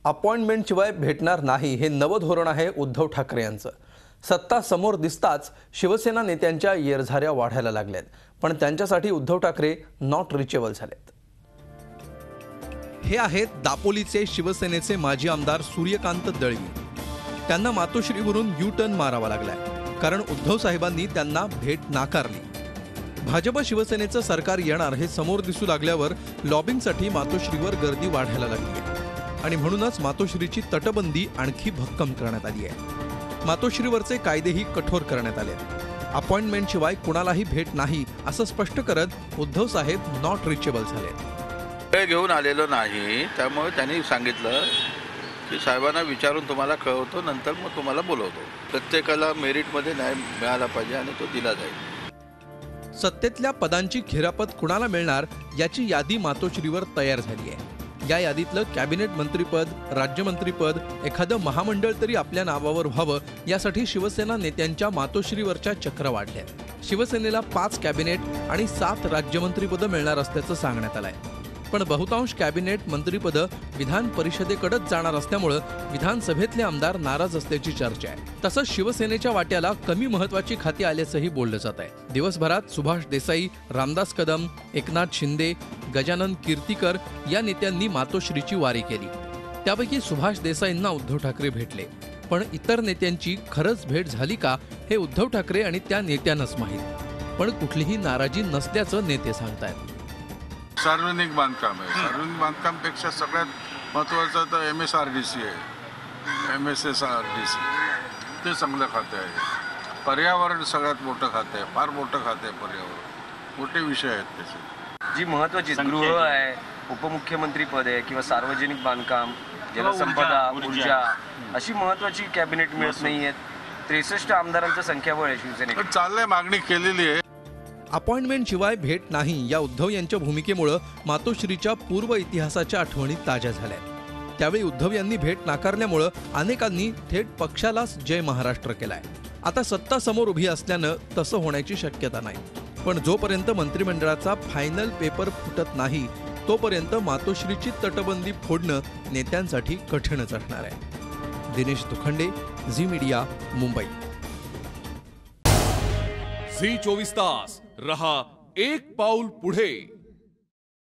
अपॉइंटमेंटशिवाय भेटणार नाही हे नवं धोरण आहे उद्धव ठाकरे यांचं। सत्ता समोर दिसताच शिवसेना नेत्यांच्या येरझाऱ्या वाढायला लागल्यात, पण त्यांच्यासाठी उद्धव ठाकरे नॉट रिचेबल झालेत। हे आहेत दापोलीचे शिवसेनेचे माजी आमदार सूर्यकांत दळवी। त्यांना मातोश्रीवरून यू टर्न मारावा लागलाय, कारण उद्धव साहेबांनी त्यांना भेट नाकारली। भाजप शिवसेनेचं सरकार येणार हे समोर दिसू लागल्यावर लॉबिंगसाठी मातोश्रीवर गर्दी वाढायला लागली आणि म्हणूनच मातोश्रीची तटबंदी आणखी भक्कम करण्यात आली आहे। मातोश्रीवरचे कायदेही कठोर करण्यात आले। अपॉइंटमेंटशिवाय कुणालाही भेट नाही असं स्पष्ट करत उद्धव साहेब नॉट रिचेबल झाले। वेळ घेऊन आलेलो नाही, त्यामुळे त्यांनी सांगितलं की साहेबांना विचारून तुम्हाला कळवतो, नंतर मग तुम्हाला बोलवतो। प्रत्येकाला मेरिटमध्ये न्याय मिळाला पाहिजे आणि तो दिला जाईल। सत्तेतल्या पदांची खिरापत कुणाला मिळणार याची यादी मातोश्रीवर तयार झाली आहे। या यादीतलं कॅबिनेट मंत्रीपद, राज्यमंत्रीपद, एखादं महामंडळ तरी आपल्या नावावर व्हावं यासाठी शिवसेना नेत्यांच्या मातोश्रीवरच्या चक्र वाढल्या। शिवसेनेला 5 कॅबिनेट आणि 7 राज्यमंत्रीपदं मिळणार असल्याचं सांगण्यात आलंय, पण बहुतांश कॅबिनेट मंत्रीपदं विधान परिषदेकडेच जाणार असल्यामुळे विधानसभेतले आमदार नाराज असल्याची चर्चा आहे। तसंच शिवसेनेच्या वाट्याला कमी महत्त्वाची खाती आल्याचंही बोललं जात आहे। दिवसभरात सुभाष देसाई, रामदास कदम, एकनाथ शिंदे, गजानन कीर्तिकर या नेत्यांनी मातोश्रीची वारी केली। त्यापैकी सुभाष देसाईंना उद्धव ठाकरे भेटले, पण इतर नेत्यांची खरंच भेट झाली का हे उद्धव ठाकरे आणि त्या नेत्यांनाच माहीत। पण कुठलीही नाराजी नसल्याचं नेते सांगतायत। सार्वजनिक बांधकाम आहे, सार्वजनिक बांधकामपेक्षा सगळ्यात महत्त्वाचं तर MSRDC आहे, MSSRDC ते चांगलं खातं आहे। पर्यावरण सगळ्यात मोठं खातं आहे, फार मोठं खातं आहे पर्यावरण, मोठे विषय आहेत त्याचे। जी महत्त्वाची गृह आहे, उपमुख्यमंत्री पद आहे किंवा सार्वजनिक बांधकाम, जलसंपदा, ऊर्जा अशी महत्त्वाची कॅबिनेट मिळत नाही आहेत। 63 आमदारांचं संख्याबळ आहे शिवसेनेकडे। चाललंय, मागणी केलेली आहे। अपॉइंटमेंटशिवाय भेट नाही या उद्धव यांच्या भूमिकेमुळे मातोश्रीच्या पूर्व इतिहासाच्या आठवणी ताज्या झाल्या। त्यावेळी उद्धव यांनी भेट नाकारल्यामुळे अनेकांनी थेट पक्षालाच जय महाराष्ट्र केलाय। आता सत्ता समोर उभी असल्यानं तसं होण्याची शक्यता नाही, पण जोपर्यंत मंत्रिमंडळाचा फायनल पेपर फुटत नाही तोपर्यंत मातोश्रीची तटबंदी फोडणं नेत्यांसाठी कठीणच असणार आहे। Dinesh Dukhande, Zee media, Mumbai. Zee 24 तास रहा एक पाऊल पुढे।